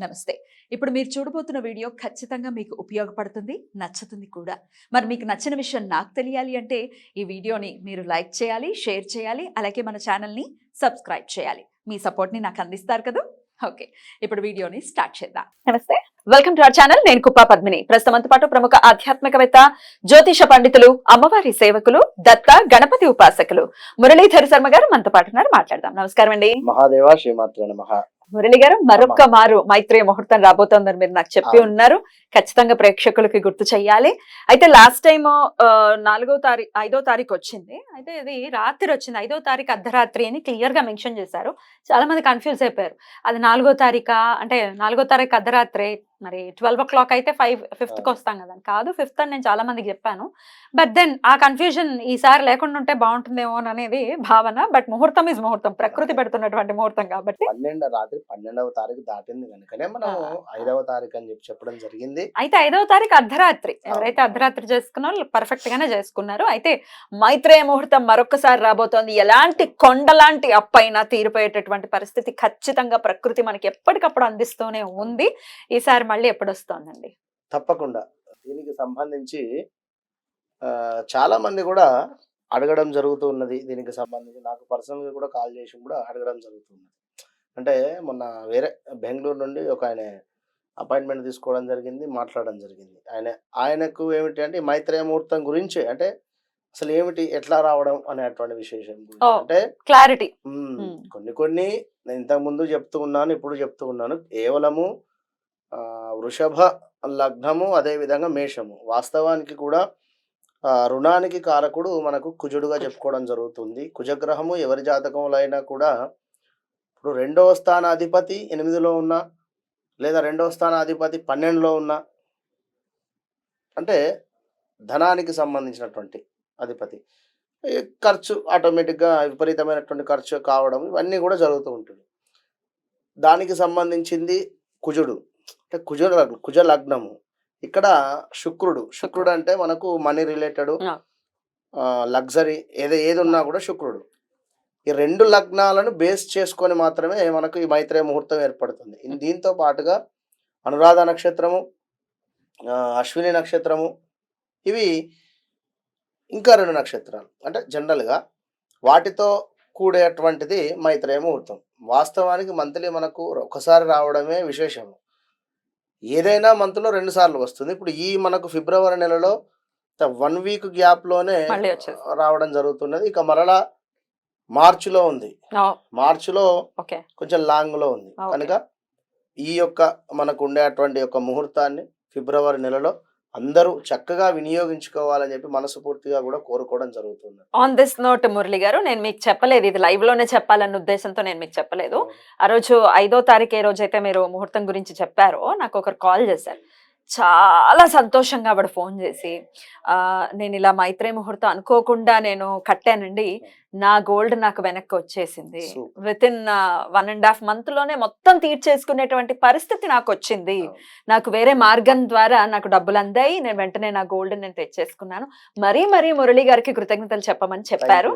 నమస్తే. ఇప్పుడు మీరు చూడబోతున్న వీడియో ఖచ్చితంగా మీకు ఉపయోగపడుతుంది, నచ్చుతుంది కూడా. మరి మీకు నచ్చిన విషయం నాకు తెలియాలి అంటే ఈ వీడియోని మీరు లైక్ చేయాలి, షేర్ చేయాలి, అలాగే మన ఛానల్‌ని సబ్స్క్రైబ్ చేయాలి. మీ సపోర్ట్‌ని నాకు అందిస్తారు కదూ! ఓకే. ఇప్పుడు వీడియోని స్టార్ట్ చేద్దాం. నమస్తే. Welcome to our channel. నేను కుప్పా పద్మిని. ప్రస్తుతంతో పాటు ప్రముఖ ఆధ్యాత్మికవేత్త, జ్యోతిష పండితులు, అమ్మవారి సేవకులు, దత్త గణపతి ఉపాసకులు మురళీధర్ శర్మ గారు మనతో పాటు ఉన్నారు. మాట్లాడదాం. నమస్కారం అండి. మహాదేవ శ్రీమాత్రే నమః. మురళి గారు, మరొక్క మారు మైత్రేయ ముహూర్తం రాబోతోందని మీరు నాకు చెప్పి ఉన్నారు. ఖచ్చితంగా ప్రేక్షకులకి గుర్తు చెయ్యాలి. అయితే లాస్ట్ టైం 5వ తారీఖు వచ్చింది. అయితే ఇది రాత్రి వచ్చింది. 5వ తారీఖు అర్ధరాత్రి అని క్లియర్ గా మెన్షన్ చేశారు. చాలా మంది కన్ఫ్యూజ్ అయిపోయారు. అది 4వ తారీఖా అంటే 4వ తారీఖు అర్ధరాత్రి, మరి 12 o'clock అయితే 5th వస్తాం కదా. కాదు 5th అని నేను చాలా మందికి చెప్పాను. బట్ దెన్ ఆ కన్ఫ్యూజన్ ఈసారి లేకుండా ఉంటే బాగుంటుందేమో అనేది భావన. బట్ ముహూర్తం ఇస్ ముహూర్తం, ప్రకృతి పెడుతున్నటువంటి ముహూర్తం కాబట్టి రాత్రి 12వ తారీఖు దాటింది కనుకనే మనం 5వ తారీఖు అని చెప్పడం జరిగింది. అయితే 5వ తారీఖు అర్ధరాత్రి, ఎవరైతే అర్ధరాత్రి చేసుకున్నారో పర్ఫెక్ట్ గానే చేసుకున్నారు. అయితే మైత్రేయ ముహూర్తం మరొకసారి రాబోతోంది. ఎలాంటి కొండలాంటి అప్పైనా తీరిపోయేటటువంటి పరిస్థితి ఖచ్చితంగా ప్రకృతి మనకి ఎప్పటికప్పుడు అందిస్తూనే ఉంది. ఈసారి మళ్ళీ ఎప్పుడు వస్తోందండి? తప్పకుండా దీనికి సంబంధించి చాలా మంది కూడా అడగడం జరుగుతూ ఉన్నది. దీనికి సంబంధించి నాకు పర్సనల్ గా కూడా కాల్ చేసి కూడా అడగడం జరుగుతుంది. అంటే మొన్న వేరే బెంగళూరు నుండి ఒక ఆయన అపాయింట్మెంట్ తీసుకోవడం జరిగింది, మాట్లాడడం జరిగింది. ఆయనకు ఏమిటి అంటే మైత్రేయ ముహూర్తం గురించి, అంటే అసలు ఏమిటి, ఎట్లా రావడం అనేటువంటి విశేషం అంటే క్లారిటీ. కొన్ని నేను ఇంతకు ముందు చెప్తూ ఉన్నాను, ఇప్పుడు చెప్తూ ఉన్నాను. కేవలము వృషభ లగ్నము, అదే విధంగా మేషము. వాస్తవానికి కూడా రుణానికి కారకుడు మనకు కుజుడుగా చెప్పుకోవడం జరుగుతుంది. కుజగ్రహము ఎవరి జాతకంలో అయినా కూడా ఇప్పుడు 2వ స్థానాధిపతి 8లో ఉన్నా, లేదా 2వ స్థానాధిపతి 12లో ఉన్నా, అంటే ధనానికి సంబంధించినటువంటి అధిపతి, ఖర్చు ఆటోమేటిక్గా విపరీతమైనటువంటి ఖర్చు కావడం, ఇవన్నీ కూడా జరుగుతూ ఉంటుంది. దానికి సంబంధించింది కుజుడు, అంటే కుజ లగ్నము. ఇక్కడ శుక్రుడు అంటే మనకు మనీ రిలేటెడ్, లగ్జరీ ఏది ఉన్నా కూడా శుక్రుడు. ఈ 2 లగ్నాలను బేస్ చేసుకొని మాత్రమే మనకు ఈ మైత్రేయ ముహూర్తం ఏర్పడుతుంది. దీంతో పాటుగా అనురాధ నక్షత్రము, అశ్విని నక్షత్రము, ఇవి ఇంకా 2 నక్షత్రాలు, అంటే జనరల్గా వాటితో కూడేటువంటిది మైత్రేయ ముహూర్తం. వాస్తవానికి మంత్లీ మనకు ఒకసారి రావడమే విశేషము. ఏదైనా మంత్లో 2 సార్లు వస్తుంది. ఇప్పుడు ఈ మనకు ఫిబ్రవరి నెలలో 1 వీక్ గ్యాప్లోనే రావడం జరుగుతున్నది. ఇక మరలా మార్చిలో ఉంది, మార్చిలో కొంచెం లాంగ్లో ఉంది. కనుక ఈ యొక్క మనకు ఉండేటువంటి యొక్క ముహూర్తాన్ని ఫిబ్రవరి నెలలో అందరూ చక్కగా వినియోగించుకోవాలని చెప్పి మనస్ఫూర్తిగా కూడా కోరుకోవడం జరుగుతుంది. ఆన్ దిస్ నోట్ మురళి గారు, నేను మీకు చెప్పలేదు, ఇది లైవ్ లోనే చెప్పాలన్న ఉద్దేశంతో నేను మీకు చెప్పలేదు. ఆ రోజు 5వ తారీఖు ఏ రోజైతే మీరు ముహూర్తం గురించి చెప్పారో నాకు ఒకరు కాల్ చేశారు. చాలా సంతోషంగా ఆవిడ ఫోన్ చేసి, నేను ఇలా మైత్రేయ ముహూర్తం అనుకోకుండా నేను కట్టానండి, నా గోల్డ్ నాకు వెనక్కి వచ్చేసింది, విత్ ఇన్ 1.5 month లోనే మొత్తం తీర్చేసుకునేటువంటి పరిస్థితి నాకు వచ్చింది, నాకు వేరే మార్గం ద్వారా నాకు డబ్బులు అందాయి, నేను వెంటనే నా గోల్డ్ నేను తెచ్చేసుకున్నాను, మరీ మురళి గారికి కృతజ్ఞతలు చెప్పమని చెప్పారు.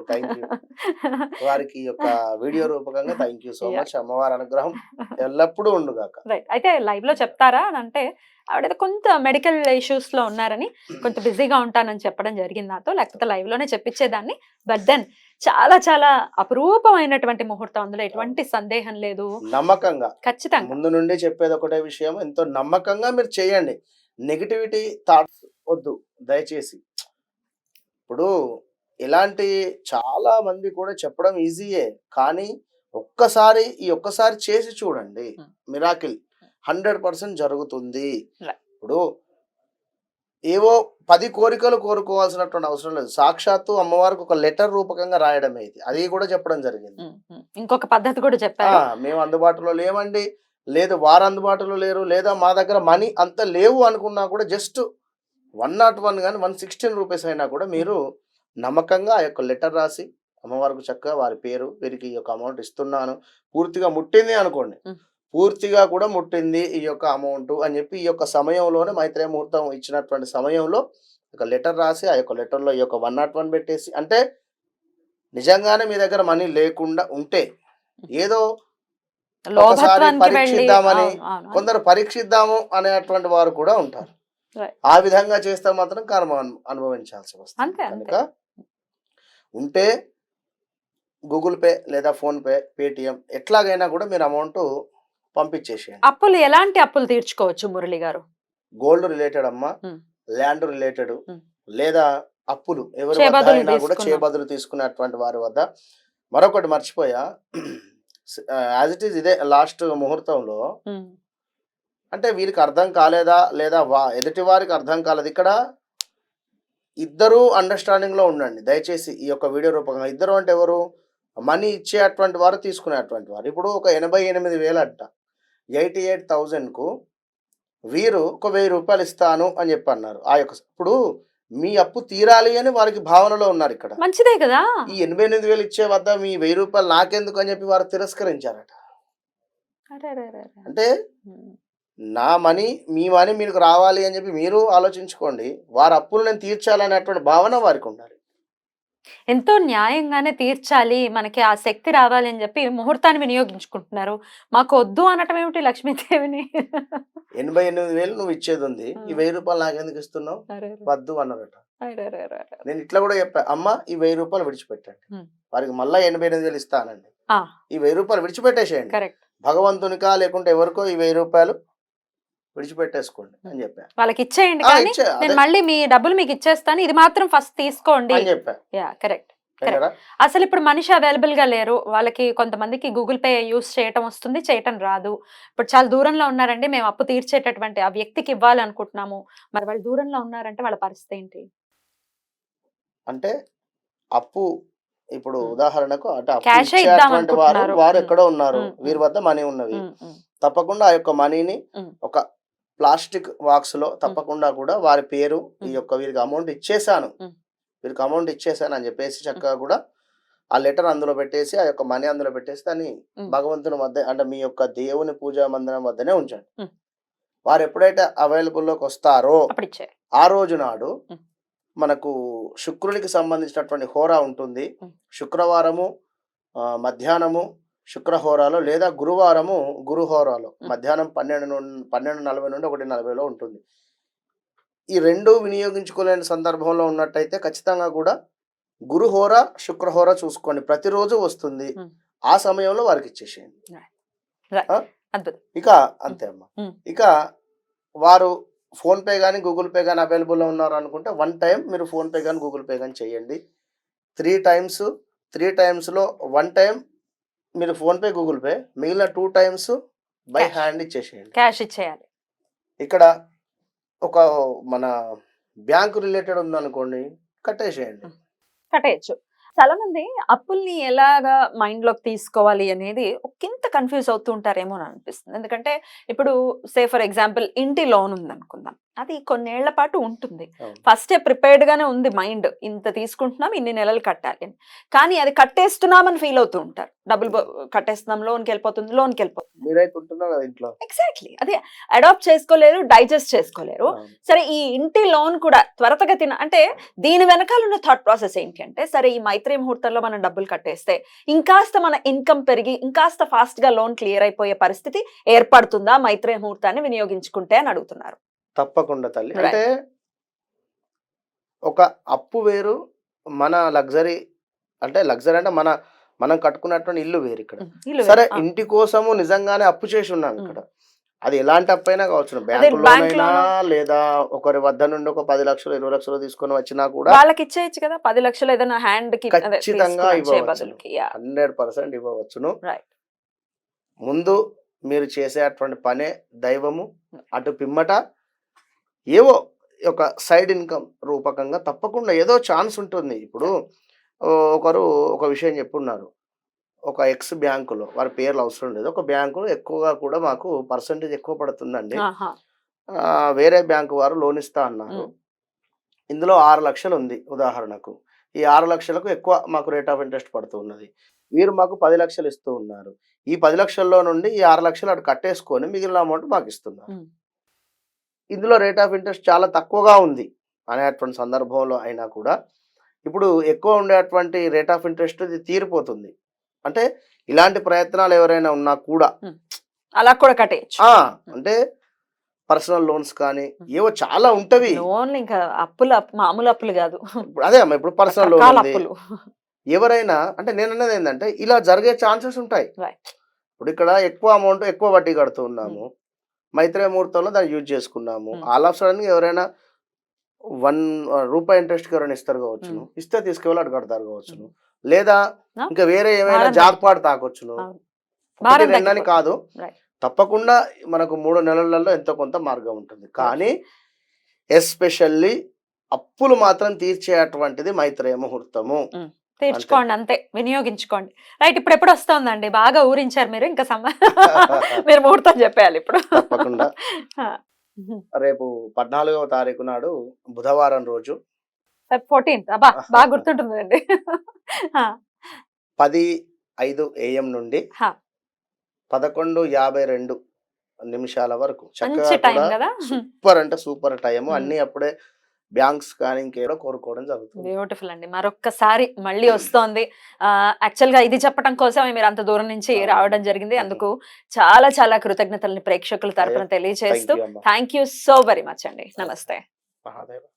వారికి యొక్క వీడియో రూపకంగా థాంక్యూ సో మచ్. అమ్మవారి అనుగ్రహం ఎల్లప్పుడూ ఉండుగాక. రైట్. అయితే లైవ్ లో చెప్తారా అని అంటే, ఆవిడ కొంత మెడికల్ ఇష్యూస్ లో ఉన్నారని, కొంత బిజీగా ఉంటానని చెప్పడం జరిగింది నాతో, లేకపోతే లైవ్ లోనే చెప్పించేదాన్ని. బట్ దెన్ చాలా అపురూపమైనటువంటి ముహూర్తం, అందులో ఎటువంటి సందేహం లేదు. నమ్మకంగా ఖచ్చితంగా ముందు నుండి చెప్పేది ఒకటే విషయం, ఎంతో నమ్మకంగా మీరు చేయండి. నెగిటివిటీ థాట్స్ వద్దు దయచేసి. ఇప్పుడు ఇలాంటి చాలా మంది కూడా చెప్పడం ఈజీయే, కానీ ఒక్కసారి చేసి చూడండి, మిరాకిల్ 100% జరుగుతుంది. ఇప్పుడు ఏవో 10 కోరికలు కోరుకోవాల్సినటువంటి అవసరం లేదు. సాక్షాత్తు అమ్మవారికి ఒక లెటర్ రూపకంగా రాయడమే ఇది. అది కూడా చెప్పడం జరిగింది. ఇంకొక పద్ధతి కూడా చెప్పారు. మేము అందుబాటులో లేమండి, లేదు వారు అందుబాటులో లేరు, లేదా మా దగ్గర మనీ అంత లేవు అనుకున్నా కూడా జస్ట్ 101 కానీ 116 రూపీస్ అయినా కూడా మీరు నమ్మకంగా ఆ యొక్క లెటర్ రాసి అమ్మవారికి చక్కగా వారి పేరు, వీరికి ఈ యొక్క అమౌంట్ ఇస్తున్నాను, పూర్తిగా ముట్టింది అనుకోండి, పూర్తిగా కూడా ముట్టింది ఈ యొక్క అమౌంట్ అని చెప్పి, ఈ యొక్క సమయంలోనే మైత్రేయ ముహూర్తం ఇచ్చినటువంటి సమయంలో ఒక లెటర్ రాసి, ఆ యొక్క లెటర్లో ఈ యొక్క 101 పెట్టేసి, అంటే నిజంగానే మీ దగ్గర మనీ లేకుండా ఉంటే, ఏదో లోభత్వానికి వెళ్ళి పరీక్షిద్దామని, అవును, అవును. కొందరు పరీక్షిద్దాము అనేటువంటి వారు కూడా ఉంటారు. Right. ఆ విధంగా చేస్తే మాత్రం కర్మ అనుభవించాల్సి వస్తుంది. అంతే కనుక అంతే. ఉంటే గూగుల్ పే లేదా ఫోన్ పే, పేటిఎం ఎట్లాగైనా కూడా మీరు అమౌంట్ పంపించేసేయండి. అప్పులు ఎలాంటి అప్పులు తీర్చుకోవచ్చు మురళి గారు? గోల్డ్ రిలేటెడ్ అమ్మా, ఉమ్. ల్యాండ్ రిలేటెడ్, ఉమ్. లేదా అప్పులు ఎవరి వద్ద చేబదులు అయినా కూడా తీసుకున్నాం. చేబదులు తీసుకున్నటువంటి వారి వద్ద. మరొకటి మర్చిపోయా, యాజ్ ఇట్ ఈస్ ఇదే లాస్ట్ ముహూర్తంలో ఉమ్. అంటే వీరికి అర్థం కాలేదా లేదా ఎదుటి వారికి అర్థం కాలేదు. ఇక్కడ ఇద్దరు అండర్స్టాండింగ్ లో ఉండండి దయచేసి. ఈ యొక్క వీడియో రూపంగా ఇద్దరు అంటే ఎవరు? మనీ ఇచ్చేటువంటి వారు, తీసుకునేటువంటి వారు. ఇప్పుడు ఒక 88,000 అంట, 88,000 కు వీరు ఒక 1,000 రూపాయలు ఇస్తాను అని చెప్పి అన్నారు. ఆ యొక్క ఇప్పుడు మీ అప్పు తీరాలి అని వారికి భావనలో ఉన్నారు. ఇక్కడ మంచిదే కదా. ఈ 88,000 ఇచ్చే వద్ద మీ 1,000 రూపాయలు నాకెందుకు అని చెప్పి వారు తిరస్కరించారట. అరే అరే అరే అరే. అంటే ఉమ్. నా మనీ, మీ మనీ మీకు రావాలి అని చెప్పి మీరు ఆలోచించుకోండి. వారి అప్పులు నేను తీర్చాలనేటువంటి భావన వారికి ఉండాలి. ఎంతో న్యాయంగానే తీర్చాలి, మనకి ఆ శక్తి రావాలి అని చెప్పి ముహూర్తాన్ని వినియోగించుకుంటున్నారు. మాకు వద్దు అనటం ఏమిటి లక్ష్మీదేవిని? 88,000 నువ్వు ఇచ్చేది ఉంది, ఈ 1,000 రూపాయలు నాకెందుకు ఇస్తున్నావు, అరే అరే. వద్దు అన్నారట. అరే అరే అరే అరే. నేను ఇట్లా కూడా చెప్పా, అమ్మ ఈ 1,000 రూపాయలు విడిచిపెట్టండి, ఉమ్. వారికి మళ్ళా 88,000 ఇస్తానండి, ఆ, ఈ 1,000 రూపాయలు విడిచిపెట్టేసేయండి. కరెక్ట్. భగవంతునికా లేకుంటే ఎవరికో ఈ 1,000 రూపాయలు విడిచిపెట్టేసుకోండి అని చెప్పా. వాళ్ళకి ఇచ్చేయండి, ఆ, కానీ ఇచ్చే నేను అదే మళ్ళీ మీ డబ్బులు మీకు ఇచ్చేస్తాను, ఇది మాత్రం ఫస్ట్ తీసుకోండి. అని చెప్పా. Yeah, correct. ఓకేనా? అసలు ఇప్పుడు మనిషి అవైలబుల్ గా లేరు. వాళ్ళకి కొంతమందికి గూగుల్ పే యూస్ చేయటం వస్తుంది, చేయటం రాదు. ఇప్పుడు చాలా దూరంలో ఉన్నారండి, మేము అప్పు తీర్చేటటువంటి ఆ వ్యక్తికి ఇవ్వాలి అనుకుంటున్నాము, మరి వాళ్ళు దూరంలో ఉన్నారంటే వాళ్ళ పరిస్థితి ఏంటి? అంటే అప్పు ఇప్పుడు ఉమ్. ఉదాహరణకు అంటే అప్పు క్యాషే ఇద్దాం ఇచ్చేటువంటి వారు అనుకుంటున్నారు. వారు ఉమ్. ఎక్కడో ఉన్నారు, ఉమ్. వీరి వద్ద మనీ ఉన్నవి. ఉమ్. ఉమ్. తప్పకుండా ఆ యొక్క మనీని ఉమ్. ఒక ప్లాస్టిక్ బాక్స్ లో తప్పకుండా కూడా వారి పేరు, ఈ ఉమ్. యొక్క వీరికి అమౌంట్ ఇచ్చేసాను, ఉమ్. వీరికి అమౌంట్ ఇచ్చేసాను అని చెప్పేసి చక్కగా కూడా ఆ లెటర్ అందులో పెట్టేసి, ఆ యొక్క మనీ అందులో పెట్టేసి దాన్ని ఉమ్. భగవంతుని వద్ద అంటే మీ యొక్క దేవుని పూజా మందిరం వద్దనే ఉంచండి. ఉమ్. వారు ఎప్పుడైతే అవైలబుల్ లోకి వస్తారో అప్పుడు ఇచ్చే. ఆ రోజు నాడు ఉమ్. మనకు శుక్రునికి సంబంధించినటువంటి హోరా ఉంటుంది. ఉమ్. శుక్రవారము మధ్యాహ్నము శుక్రహోరాలో, లేదా గురువారము గురుహోరాలో మధ్యాహ్నం 12:40 నుండి 1:40లో ఉంటుంది. ఈ రెండు వినియోగించుకోలేని సందర్భంలో ఉన్నట్టయితే ఖచ్చితంగా కూడా గురుహోర శుక్రహోర చూసుకోండి, ప్రతిరోజు వస్తుంది. ఉమ్. ఆ సమయంలో వారికి ఇచ్చేసేయండి. Right. ఆ? అద్భుతం. ఇక అంతే అమ్మా. ఉమ్. ఇక వారు ఫోన్ పే కానీ గూగుల్ పే కానీ అవైలబుల్లో ఉన్నారు అనుకుంటే 1 టైం మీరు ఫోన్ పే కానీ గూగుల్ పే కానీ చేయండి. 3 టైమ్స్, 3 టైమ్స్లో 1 టైం మీరు ఫోన్ పే గూగుల్ పే, మిగిలిన 2 టైమ్స్ బై Cash. హ్యాండ్ ఇచ్చేసేయండి. క్యాష్ ఇచ్చేయాలి. ఇక్కడ ఒక మన బ్యాంకు రిలేటెడ్ ఉందనుకోండి, కట్టేసేయండి. కట్టేయచ్చు. చాలా మంది అప్పుల్ని ఎలాగా మైండ్ లోకి తీసుకోవాలి అనేది ఒకంత కన్ఫ్యూజ్ అవుతూ ఉంటారేమో అని అనిపిస్తుంది. ఎందుకంటే ఇప్పుడు ఫర్ ఎగ్జాంపుల్ ఇంటి లోన్ ఉంది అనుకుందాం, అది కొన్నేళ్ల పాటు ఉంటుంది. అవును. ఫస్టే ప్రిపేర్డ్ గానే ఉంది మైండ్, ఇంత తీసుకుంటున్నాం ఇన్ని నెలలు కట్టాలి అని. కానీ అది కట్టేస్తున్నామని ఫీల్ అవుతూ ఉంటారు. డబ్బులు కట్టేస్తున్నాం, లోన్కి వెళ్ళిపోతుంది, లోన్కి వెళ్ళిపోతుంది. మీరైతే ఉంటున్నారు కదా ఇంట్లో. ఎగ్జాక్ట్లీ అదే అడాప్ట్ చేసుకోలేరు, డైజెస్ట్ చేసుకోలేరు. అవును. సరే, ఈ ఇంటి లోన్ కూడా త్వరతగతిన అంటే దీని వెనకాల ఉన్న థాట్ ప్రాసెస్ ఏంటి అంటే, సరే ఈ మైత్రి ముహూర్తంలో మనం డబ్బులు కట్టేస్తే ఇంకాస్త మన ఇన్కమ్ పెరిగి ఇంకాస్త ఫాస్ట్ గా లోన్ క్లియర్ అయిపోయే పరిస్థితి ఏర్పడుతుందా మైత్రి ముహూర్తాన్ని వినియోగించుకుంటే అని అడుగుతున్నారు. తప్పకుండా తల్లి. Right. అంటే ఒక అప్పు వేరు, మన లగ్జరీ అంటే మనం కట్టుకున్నటువంటి ఇల్లు వేరు. ఇక్కడ ఇల్లు సరే వేరు. ఇంటి కోసము నిజంగానే అప్పు చేసి ఉన్నాం. ఇక్కడ అది ఎలాంటి అప్పు అయినా కావచ్చు, అదే బ్యాంకు బ్యాంక్ లోనైనా లోను. లేదా ఒకరి వద్ద నుండి ఒక 10 లక్షలు 20 లక్షలు తీసుకొని వచ్చినా కూడా వాళ్ళకి ఇచ్చేయచ్చు కదా, 10 లక్షలు ఏదైనా హ్యాండ్ కి అదే ఖచ్చితంగా తీసుకుని వచ్చే ఇవ్వవచ్చును. బదులుకి. Yeah. 100% ఇవ్వవచ్చును. Right. ముందు మీరు చేసేటువంటి పనే దైవము, అటు పిమ్మట ఏవో ఒక సైడ్ ఇన్కమ్ రూపకంగా తప్పకుండా ఏదో ఛాన్స్ ఉంటుంది. ఇప్పుడు ఒకరు ఒక విషయం చెప్పున్నారు, ఒక ఎక్స్ బ్యాంకులో, వారి పేర్లు అవసరం లేదు, ఒక బ్యాంకులో ఎక్కువగా కూడా మాకు పర్సంటేజ్ ఎక్కువ పడుతుందండి, ఆహా. వేరే బ్యాంకు వారు లోన్ ఇస్తా అన్నారు, ఇందులో 6 లక్షలు ఉంది ఉదాహరణకు, ఈ 6 లక్షలకు ఎక్కువ మాకు రేట్ ఆఫ్ ఇంట్రెస్ట్ పడుతూ ఉన్నది, వీరు మాకు 10 లక్షలు ఇస్తూ ఉన్నారు, ఈ 10 లక్షల్లో నుండి ఈ 6 లక్షలు అటు కట్టేసుకొని మిగిలిన అమౌంట్ మాకు ఇస్తున్నారు, ఇందులో రేట్ ఆఫ్ ఇంట్రెస్ట్ చాలా తక్కువగా ఉంది అనేటువంటి సందర్భంలో అయినా కూడా ఇప్పుడు ఎక్కువ ఉండేటువంటి రేట్ ఆఫ్ ఇంట్రెస్ట్ ఇది తీరిపోతుంది. అంటే ఇలాంటి ప్రయత్నాలు ఎవరైనా ఉన్నా కూడా అలా కూడా కట్టేయచ్చు. అంటే పర్సనల్ లోన్స్ కానీ ఏవో చాలా ఉంటవి. లోన్లు ఇంకా అప్పులు మామూలు అప్పులు కాదు, ఇప్పుడు అదే అమ్మ, ఇప్పుడు పర్సనల్ లోన్ రకరకాల ఉంది. అప్పులు. ఎవరైనా అంటే నేను అన్నది ఏంటంటే ఇలా జరిగే ఛాన్సెస్ ఉంటాయి. Right. ఇప్పుడు ఇక్కడ ఎక్కువ అమౌంట్ ఎక్కువ వడ్డీ కడుతూ ఉన్నాము, మైత్రేయ ముహూర్తంలో దాన్ని యూజ్ చేసుకున్నాము. ఆల్ ఆఫ్ సడన్ ఎవరైనా ₹1 ఇంట్రెస్ట్ ఎవరైనా ఇస్తారు కావచ్చును, ఇస్తే తీసుకెళ్ళి అటు కడతారు కావచ్చును, లేదా ఇంకా వేరే ఏమైనా జాక్పాట్ తాకొచ్చును. ఒకటి రెండని కాదు, తప్పకుండా మనకు 3 నెలలలో ఎంతో కొంత మార్గం ఉంటుంది. కానీ ఎస్పెషల్లీ అప్పులు మాత్రం తీర్చేటువంటిది మైత్రేయ ముహూర్తము. తీర్చుకోండి అంతే, వినియోగించుకోండి. రైట్, ఇప్పుడు ఎప్పుడు వస్తుందండి? బాగా ఊరించారు మీరు, ఇంకా మీరు ముహూర్తం చెప్పేయాలి ఇప్పుడు. తప్పకుండా రేపు 14వ తారీఖు నాడు బుధవారం రోజు 14th. అబ్బా బాగా గుర్తుంటుందండి. 10:05 AM నుండి 11:52 వరకు మంచి టైం చక్కగా కదా. సూపర్ అంటే సూపర్ టైం. అన్ని అప్పుడే బ్యాంక్స్ కానీ ఇంకేదో కోరుకోవడం జరుగుతుంది. బ్యూటిఫుల్ అండి. మరొక్కసారి మళ్ళీ వస్తోంది. యాక్చువల్ గా ఇది చెప్పడం కోసమే మీరు అంత దూరం నుంచి రావడం జరిగింది. అందుకు చాలా చాలా కృతజ్ఞతల్ని ప్రేక్షకుల తరపున తెలియజేస్తూ thank you so very much అండి. నమస్తే. మహాదేవ.